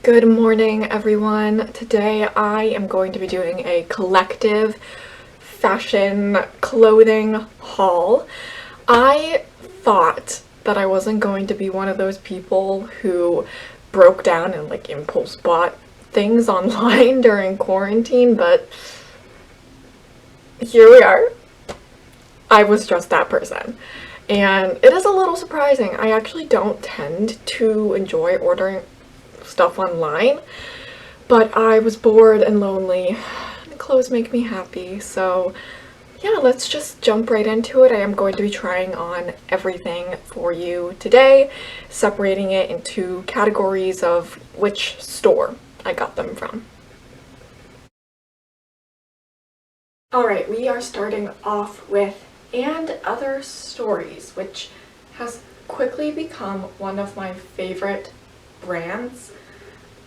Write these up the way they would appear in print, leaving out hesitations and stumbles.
Good morning, everyone. Today I am going to be doing a collective fashion clothing haul. I thought that I wasn't going to be one of those people who broke down and impulse bought things online during quarantine, but here we are. I was just that person. And it is a little surprising. I actually don't tend to enjoy ordering stuff online, but I was bored and lonely, and clothes make me happy, so yeah, let's just jump right into it. I am going to be trying on everything for you today, separating it into categories of which store I got them from. Alright, we are starting off with And Other Stories, which has quickly become one of my favorite brands.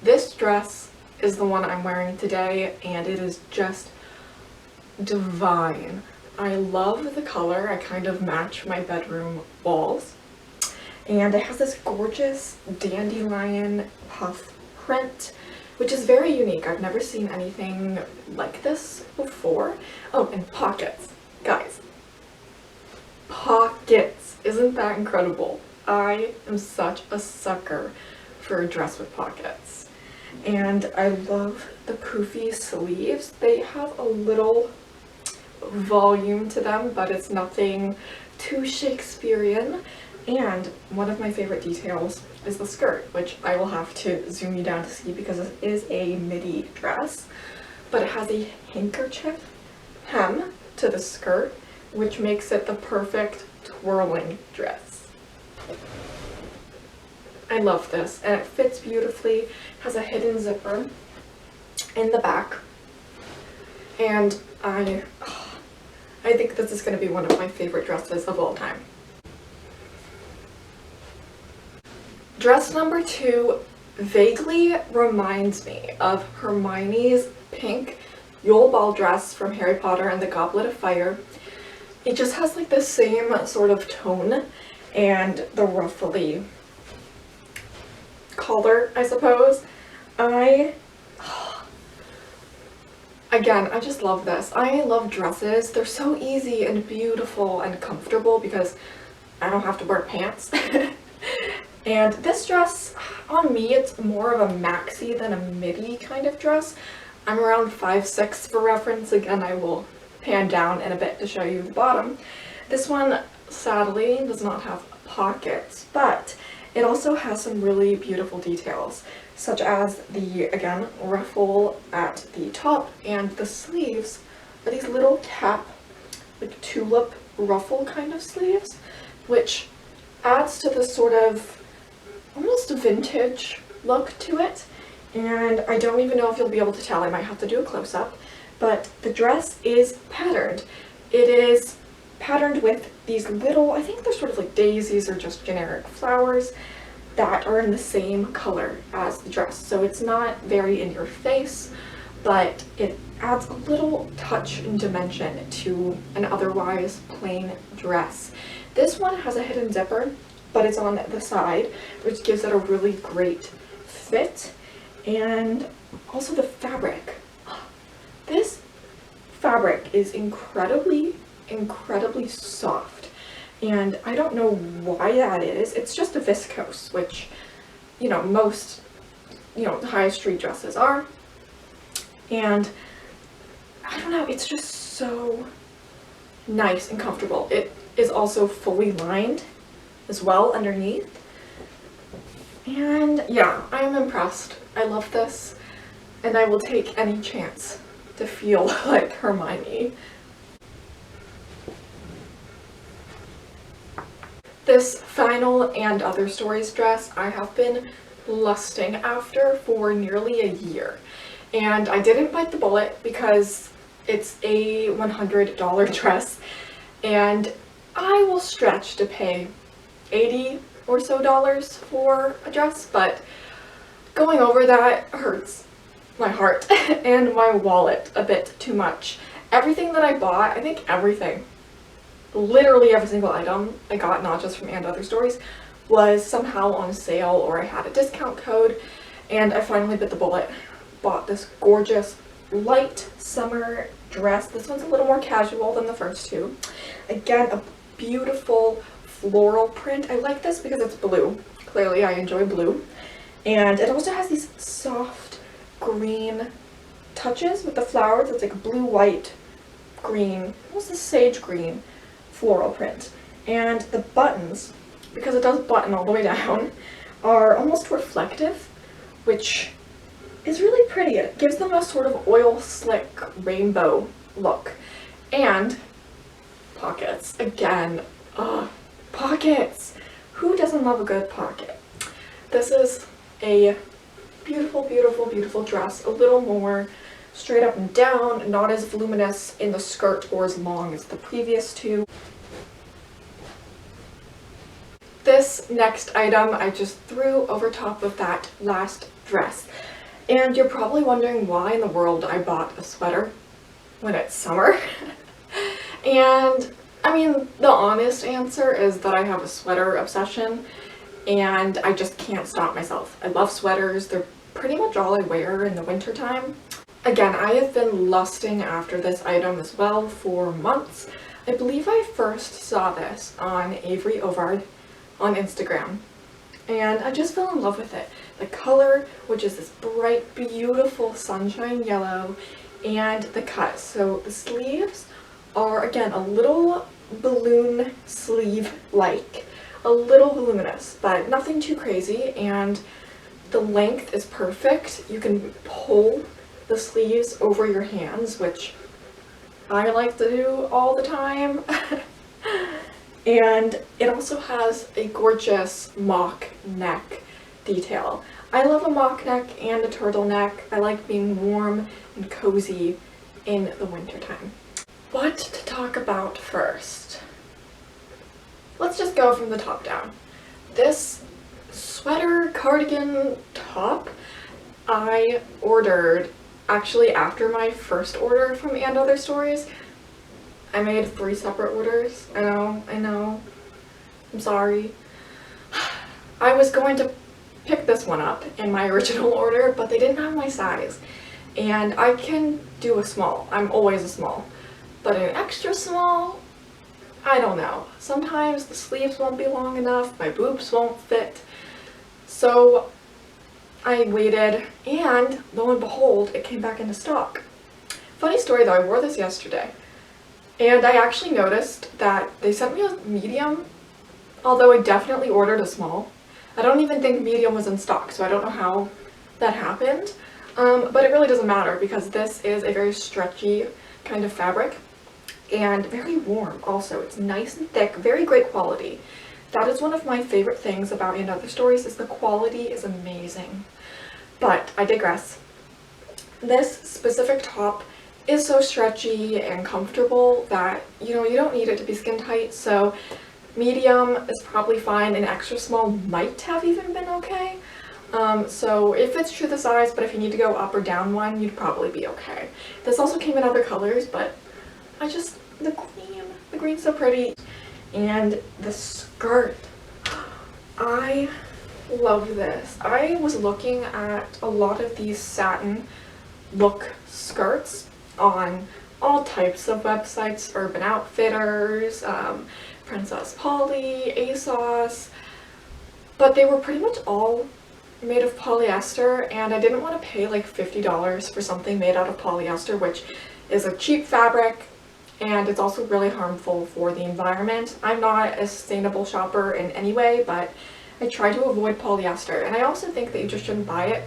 This dress is the one I'm wearing today, and it is just divine. I love the color. I kind of match my bedroom walls. And it has this gorgeous dandelion puff print, which is very unique. I've never seen anything like this before. Oh, and pockets. Guys, pockets. Isn't that incredible? I am such a sucker for a dress with pockets. And I love the poofy sleeves. They have a little volume to them, but it's nothing too Shakespearean. And one of my favorite details is the skirt, which I will have to zoom you down to see because it is a midi dress, but it has a handkerchief hem to the skirt, which makes it the perfect twirling dress. I love this, and it fits beautifully, has a hidden zipper in the back, and I think this is going to be one of my favorite dresses of all time. Dress number 2 vaguely reminds me of Hermione's pink Yule Ball dress from Harry Potter and the Goblet of Fire. It just has the same sort of tone and the ruffly collar, I suppose. Again, I just love this. I love dresses. They're so easy and beautiful and comfortable because I don't have to wear pants. And this dress, on me, it's more of a maxi than a midi kind of dress. I'm around 5'6" for reference. Again, I will pan down in a bit to show you the bottom. This one, sadly, does not have pockets, but it also has some really beautiful details, such as the, again, ruffle at the top, and the sleeves are these little cap, tulip ruffle kind of sleeves, which adds to this sort of almost vintage look to it. And I don't even know if you'll be able to tell. I might have to do a close-up, but the dress is patterned. It is patterned with these little, I think they're sort of like daisies or just generic flowers that are in the same color as the dress. So it's not very in your face, but it adds a little touch and dimension to an otherwise plain dress. This one has a hidden zipper, but it's on the side, which gives it a really great fit. And also the fabric. This fabric is incredibly soft, and I don't know why that is. It's just a viscose, which, most, high street dresses are. And I don't know, it's just so nice and comfortable. It is also fully lined as well underneath. And yeah, I am impressed. I love this, and I will take any chance to feel like Hermione. This final And Other Stories dress I have been lusting after for nearly a year, and I didn't bite the bullet because it's a $100 dress, and I will stretch to pay $80 or so for a dress, but going over that hurts my heart and my wallet a bit too much. Everything that I bought, I think everything, literally every single item I got, not just from And Other Stories, was somehow on sale or I had a discount code, and I finally bit the bullet. Bought this gorgeous light summer dress. This one's a little more casual than the first two. Again, a beautiful floral print. I like this because it's blue. Clearly I enjoy blue. And it also has these soft green touches with the flowers. It's like blue, white, green, almost a sage green floral print. And the buttons, because it does button all the way down, are almost reflective, which is really pretty. It gives them a sort of oil slick rainbow look. And pockets, again, pockets! Who doesn't love a good pocket? This is a beautiful, beautiful, beautiful dress, a little more straight up and down, not as voluminous in the skirt or as long as the previous two. This next item I just threw over top of that last dress. And you're probably wondering why in the world I bought a sweater when it's summer. And I mean, the honest answer is that I have a sweater obsession and I just can't stop myself. I love sweaters. They're pretty much all I wear in the winter time. Again, I have been lusting after this item as well for months. I believe I first saw this on Avery Ovard on Instagram, and I just fell in love with it. The color, which is this bright, beautiful sunshine yellow, and the cut. So the sleeves are, again, a little balloon sleeve-like, a little voluminous, but nothing too crazy, and the length is perfect. You can pull the sleeves over your hands, which I like to do all the time. And it also has a gorgeous mock neck detail. I love a mock neck and a turtleneck. I like being warm and cozy in the wintertime. What to talk about first? Let's just go from the top down. This sweater cardigan top I ordered actually after my first order from And Other Stories. I made 3 separate orders. I know. I'm sorry. I was going to pick this one up in my original order, but they didn't have my size. And I can do a small. I'm always a small. But an extra small, I don't know. Sometimes the sleeves won't be long enough, my boobs won't fit. So I waited, and lo and behold, it came back into stock. Funny story though, I wore this yesterday. And I actually noticed that they sent me a medium, although I definitely ordered a small. I don't even think medium was in stock, so I don't know how that happened. But it really doesn't matter because this is a very stretchy kind of fabric and very warm also. It's nice and thick, very great quality. That is one of my favorite things about And Other Stories, is the quality is amazing. But I digress. This specific top is so stretchy and comfortable that, you don't need it to be skin tight, so medium is probably fine. An extra small might have even been okay. So if it's true the size, but if you need to go up or down one, you'd probably be okay. This also came in other colors, but the green's so pretty. And the skirt, I love this. I was looking at a lot of these satin look skirts on all types of websites, Urban Outfitters, Princess Polly, ASOS, but they were pretty much all made of polyester, and I didn't want to pay like $50 for something made out of polyester, which is a cheap fabric, and it's also really harmful for the environment. I'm not a sustainable shopper in any way, but I try to avoid polyester, and I also think that you just shouldn't buy it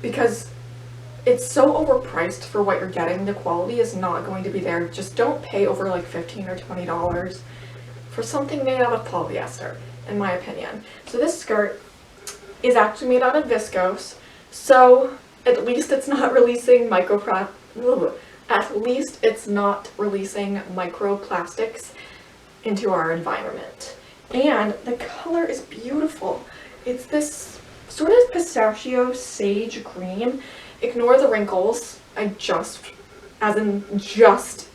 because it's so overpriced for what you're getting. The quality is not going to be there. Just don't pay over like $15 or $20 for something made out of polyester, in my opinion. So this skirt is actually made out of viscose, so at least it's not releasing microplastics into our environment. And the color is beautiful. It's this sort of pistachio sage green. Ignore the wrinkles. I just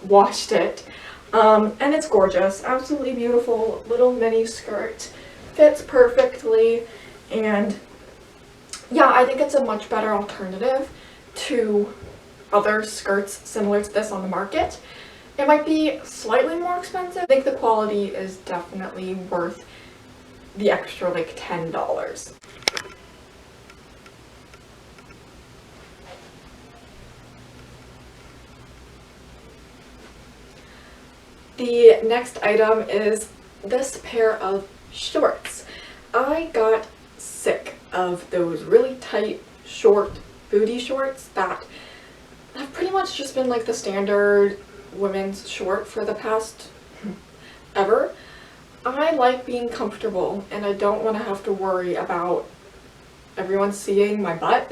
washed it. And it's gorgeous. Absolutely beautiful little mini skirt. Fits perfectly. And yeah, I think it's a much better alternative to other skirts similar to this on the market. It might be slightly more expensive. I think the quality is definitely worth the extra like $10. The next item is this pair of shorts. I got sick of those really tight, short booty shorts that have pretty much just been like the standard women's short for the past ever. I like being comfortable and I don't want to have to worry about everyone seeing my butt.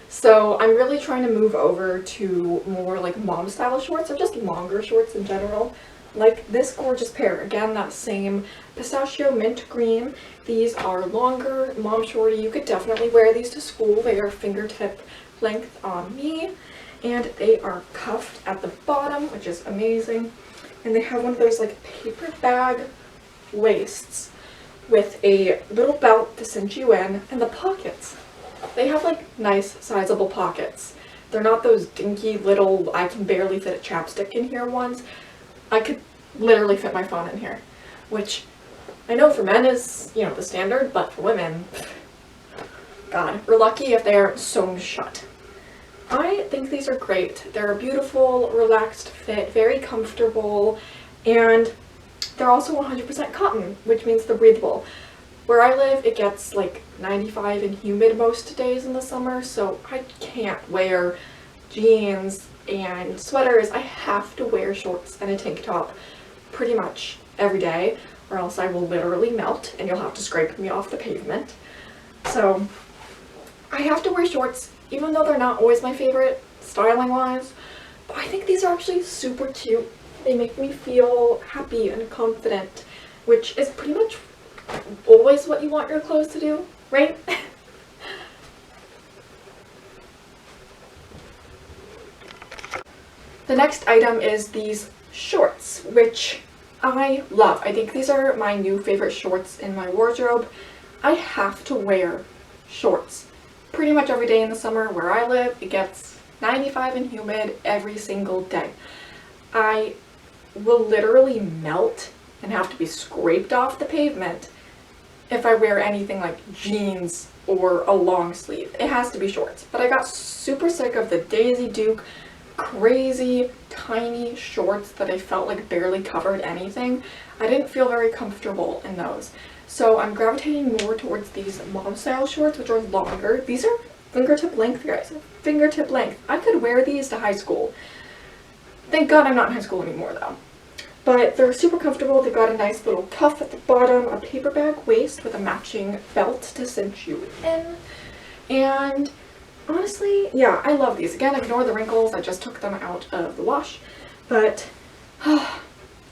So I'm really trying to move over to more like mom style shorts or just longer shorts in general. Like this gorgeous pair, again that same pistachio mint green. These are longer, mom shorty. You could definitely wear these to school. They are fingertip length on me and they are cuffed at the bottom, which is amazing. And they have one of those like paper bag waists with a little belt to cinch you in, and the pockets. They have like nice sizable pockets. They're not those dinky little I can barely fit a chapstick in here ones. I could literally fit my phone in here, which I know for men is, you know, the standard, but for women, God, we're lucky if they're sewn shut. I think these are great. They're a beautiful, relaxed fit, very comfortable, and they're also 100% cotton, which means they're breathable. Where I live, it gets like 95 and humid most days in the summer, so I can't wear jeans and sweaters. I have to wear shorts and a tank top pretty much every day, or else I will literally melt and you'll have to scrape me off the pavement. So I have to wear shorts, even though they're not always my favorite styling wise, but I think these are actually super cute. They make me feel happy and confident, which is pretty much always what you want your clothes to do, right? The next item is these shorts, which I love. I think these are my new favorite shorts in my wardrobe. I have to wear shorts pretty much every day in the summer. Where I live, it gets 95 and humid every single day. I will literally melt and have to be scraped off the pavement if I wear anything like jeans or a long sleeve. It has to be shorts. But I got super sick of the Daisy Duke crazy tiny shorts that I felt like barely covered anything. I didn't feel very comfortable in those. So I'm gravitating more towards these mom style shorts, which are longer. These are fingertip length, guys. Fingertip length. I could wear these to high school. Thank God I'm not in high school anymore though. But they're super comfortable. They've got a nice little cuff at the bottom, a paper bag waist with a matching belt to cinch you in. And honestly, yeah, I love these. Again, ignore the wrinkles. I just took them out of the wash. But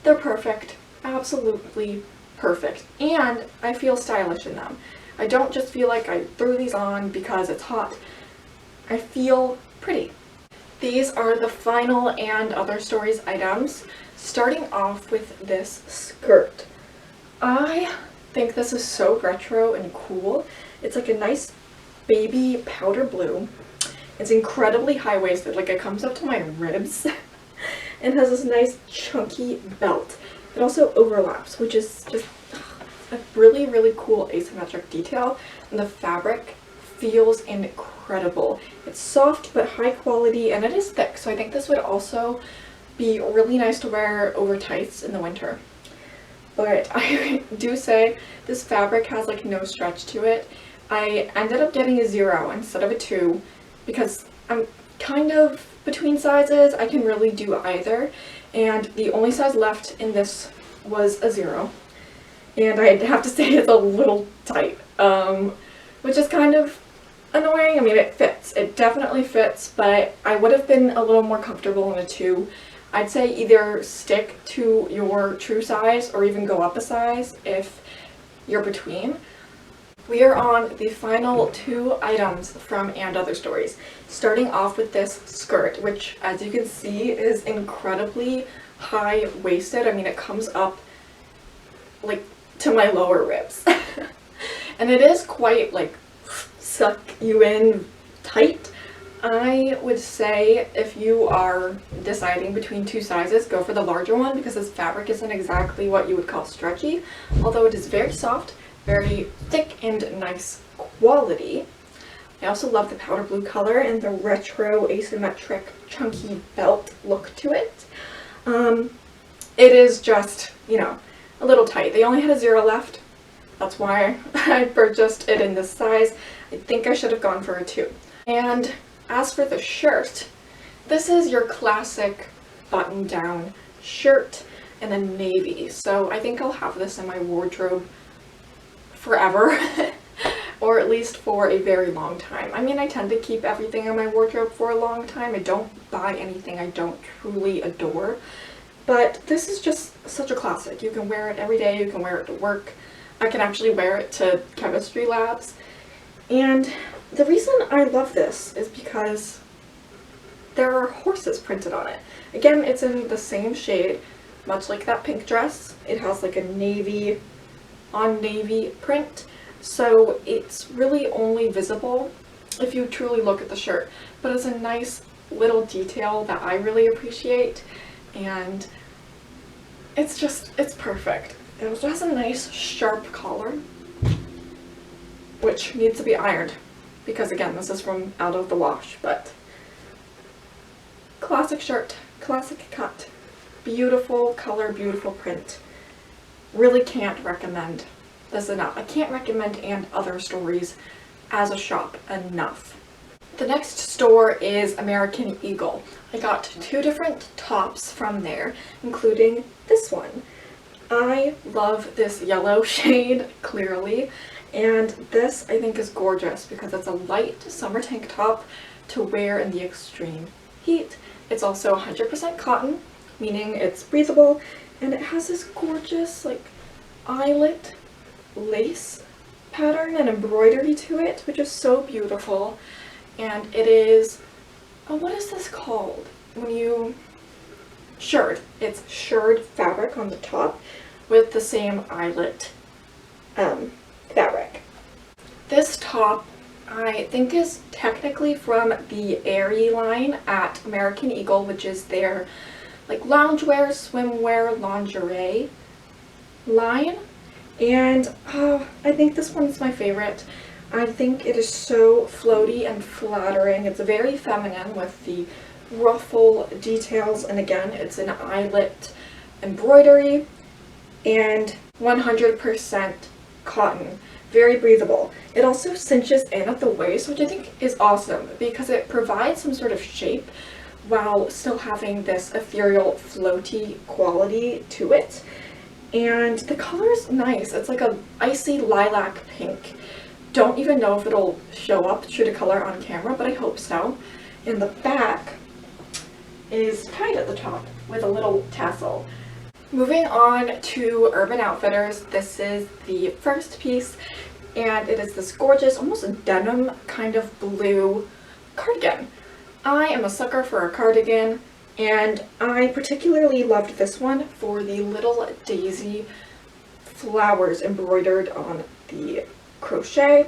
they're perfect. Absolutely perfect. And I feel stylish in them. I don't just feel like I threw these on because it's hot. I feel pretty. These are the final and other stories items, starting off with this skirt. I think this is so retro and cool. It's like a nice baby powder blue. It's incredibly high-waisted, like it comes up to my ribs and has this nice chunky belt. It also overlaps, which is just a really, really cool asymmetric detail, and the fabric feels incredible. It's soft but high quality and it is thick, so I think this would also be really nice to wear over tights in the winter. But I do say this fabric has like no stretch to it. I ended up getting a 0 instead of a 2 because I'm kind of between sizes. I can really do either, and the only size left in this was a 0, and I have to say it's a little tight, which is kind of annoying. I mean, it fits. It definitely fits, but I would have been a little more comfortable in a 2. I'd say either stick to your true size or even go up a size if you're between. We are on the final 2 items from And Other Stories, starting off with this skirt, which as you can see is incredibly high-waisted. I mean, it comes up like to my lower ribs. And it is quite like suck you in tight. I would say if you are deciding between two sizes, go for the larger one because this fabric isn't exactly what you would call stretchy, although it is very soft, very thick and nice quality. I also love the powder blue color and the retro asymmetric chunky belt look to it. It is just, you know, a little tight. They only had a 0 left. That's why I purchased it in this size. I think I should have gone for a 2. And as for the shirt, this is your classic button-down shirt in the navy. So I think I'll have this in my wardrobe forever, or at least for a very long time. I mean, I tend to keep everything in my wardrobe for a long time. I don't buy anything I don't truly adore, but this is just such a classic. You can wear it every day, you can wear it to work. I can actually wear it to chemistry labs. And the reason I love this is because there are horses printed on it. Again, it's in the same shade, much like that pink dress. It has like a navy on navy print, so it's really only visible if you truly look at the shirt. But it's a nice little detail that I really appreciate, and it's perfect. It also has a nice sharp collar, which needs to be ironed because again, this is from out of the wash, but classic shirt, classic cut, beautiful color, beautiful print. Really can't recommend this enough. I can't recommend And Other Stories as a shop enough. The next store is American Eagle. I got 2 different tops from there, including this one. I love this yellow shade, clearly, and this I think is gorgeous because it's a light summer tank top to wear in the extreme heat. It's also 100% cotton, meaning it's breathable, and it has this gorgeous like eyelet lace pattern and embroidery to it, which is so beautiful. And it is, oh, what is this called? When you shirred. It's shirred fabric on the top with the same eyelet fabric. This top I think is technically from the Airy line at American Eagle, which is their like loungewear, swimwear, lingerie line. And I think this one's my favorite. I think it is so floaty and flattering. It's very feminine with the ruffle details, and again, it's an eyelet embroidery and 100% cotton. Very breathable. It also cinches in at the waist, which I think is awesome because it provides some sort of shape while still having this ethereal floaty quality to it. And the color is nice. It's like a icy lilac pink. Don't even know if it'll show up true to color on camera, but I hope so. And the back is tied at the top with a little tassel. Moving on to Urban Outfitters, this is the first piece, and it is this gorgeous, almost denim kind of blue cardigan. I am a sucker for a cardigan, and I particularly loved this one for the little daisy flowers embroidered on the crochet,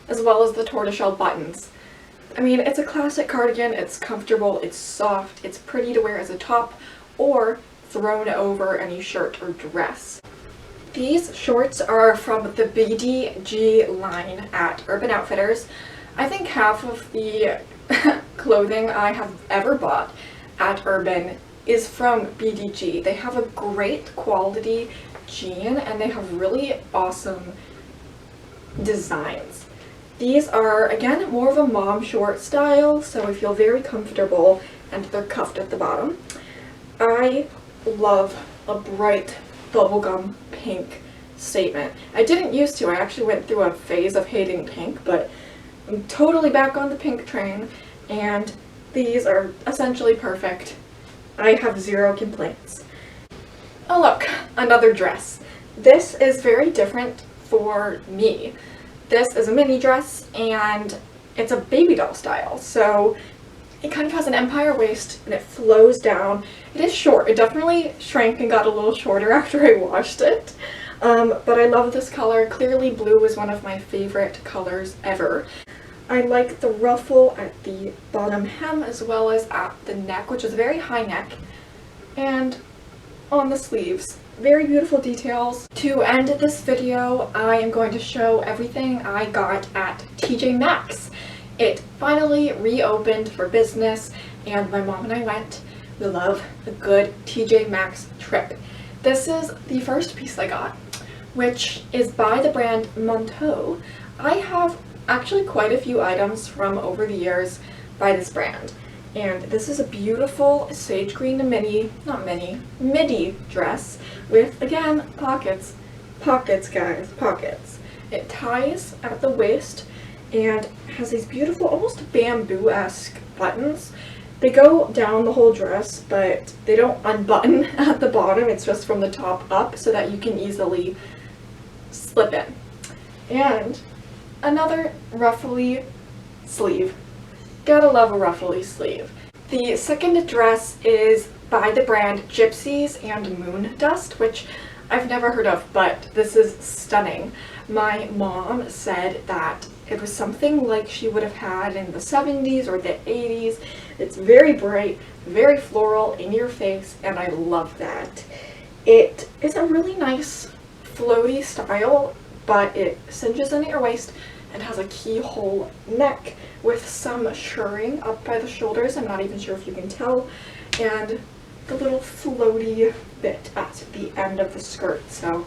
as well as the tortoiseshell buttons. I mean, it's a classic cardigan, it's comfortable, it's soft, it's pretty to wear as a top or thrown over any shirt or dress. These shorts are from the BDG line at Urban Outfitters. I think half of the clothing I have ever bought at Urban is from BDG. They have a great quality jean and they have really awesome designs. These are, again, more of a mom short style, so I feel very comfortable, and they're cuffed at the bottom. I love a bright bubblegum pink statement. I didn't used to. I actually went through a phase of hating pink, but I'm totally back on the pink train, and these are essentially perfect. I have 0 complaints. Oh look, another dress. This is very different for me. This is a mini dress, and it's a baby doll style, so it kind of has an empire waist and it flows down. It is short. It definitely shrank and got a little shorter after I washed it. But I love this color. Clearly blue is one of my favorite colors ever. I like the ruffle at the bottom hem as well as at the neck, which is a very high neck, and on the sleeves. Very beautiful details. To end this video, I am going to show everything I got at TJ Maxx. It finally reopened for business, and my mom and I went. We love a good TJ Maxx trip. This is the first piece I got, which is by the brand Monteau. I have actually quite a few items from over the years by this brand. And this is a beautiful sage green midi dress with, again, pockets. Pockets, guys, pockets. It ties at the waist and has these beautiful, almost bamboo-esque buttons. They go down the whole dress, but they don't unbutton at the bottom. It's just from the top up so that you can easily slip in. And another ruffly sleeve. Gotta love a ruffly sleeve. The second dress is by the brand Gypsies and Moon Dust, which I've never heard of, but this is stunning. My mom said that it was something like she would have had in the 70s or the 80s. It's very bright, very floral, in your face, and I love that. It is a really nice floaty style, but it cinches in at your waist and has a keyhole neck with some shirring up by the shoulders. I'm not even sure if you can tell, and the little floaty bit at the end of the skirt. So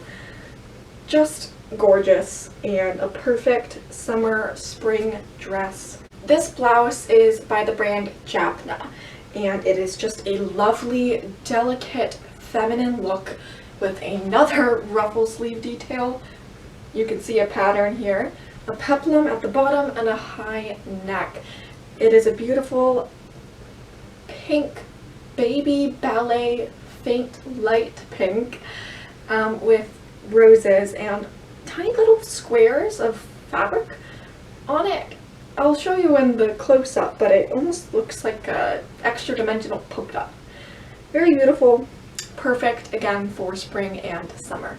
just gorgeous and a perfect summer spring dress. This blouse is by the brand Japna, and it is just a lovely, delicate, feminine look with another ruffle sleeve detail. You can see a pattern here, a peplum at the bottom, and a high neck. It is a beautiful pink, baby ballet, faint light pink, with roses and tiny little squares of fabric on it. I'll show you in the close-up, but it almost looks like a extra dimensional polka dot. Very beautiful, perfect again for spring and summer.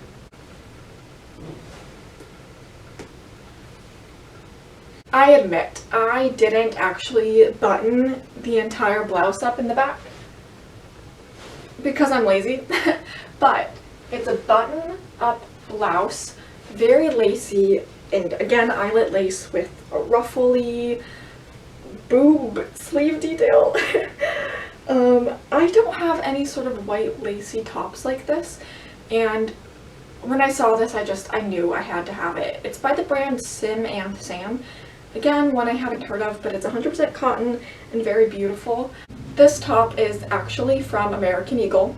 I admit, I didn't actually button the entire blouse up in the back because I'm lazy, but it's a button-up blouse, very lacy, and again, eyelet lace with a ruffly boob sleeve detail. I don't have any sort of white lacy tops like this, and when I saw this, I knew I had to have it. It's by the brand Sim and Sam. Again, one I haven't heard of, but it's 100% cotton and very beautiful. This top is actually from American Eagle,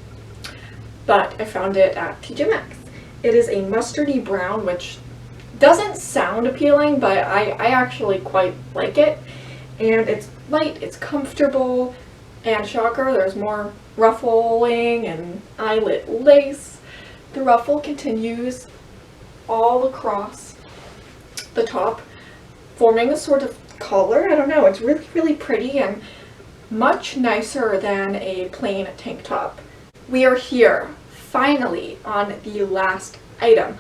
but I found it at TJ Maxx. It is a mustardy brown, which doesn't sound appealing, but I actually quite like it. And it's light, it's comfortable, and shocker, there's more ruffling and eyelet lace. The ruffle continues all across the top, forming a sort of collar. I don't know, it's really, really pretty and much nicer than a plain tank top. We are here, finally, on the last item.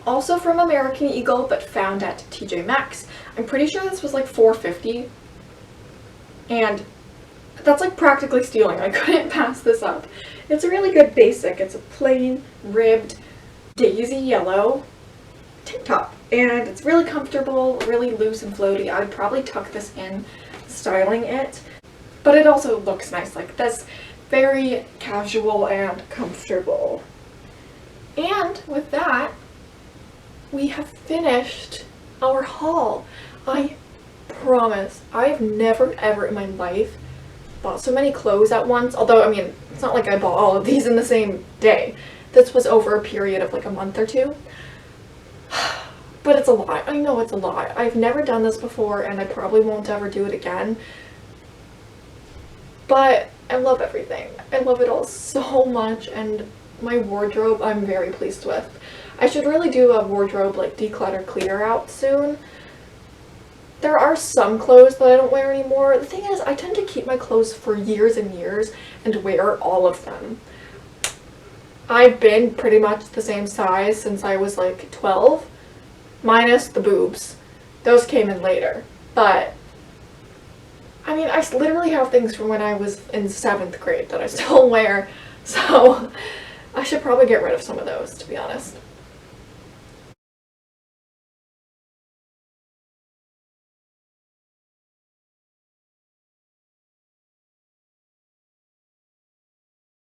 Also from American Eagle, but found at TJ Maxx. I'm pretty sure this was like $4.50, and that's like practically stealing. I couldn't pass this up. It's a really good basic. It's a plain, ribbed, daisy yellow tank top, and it's really comfortable, really loose and floaty. I'd probably tuck this in, styling it, but it also looks nice like this. Very casual and comfortable. And with that, we have finished our haul. I promise, I've never ever in my life bought so many clothes at once, although, I mean, it's not like I bought all of these in the same day. This was over a period of like a month or two. But it's a lot. I know it's a lot. I've never done this before, and I probably won't ever do it again. But I love everything. I love it all so much, and my wardrobe I'm very pleased with. I should really do a wardrobe like declutter clear out soon. There are some clothes that I don't wear anymore. The thing is, I tend to keep my clothes for years and years and wear all of them. I've been pretty much the same size since I was like 12, minus the boobs. Those came in later. But, I mean, I literally have things from when I was in 7th grade that I still wear, so I should probably get rid of some of those, to be honest.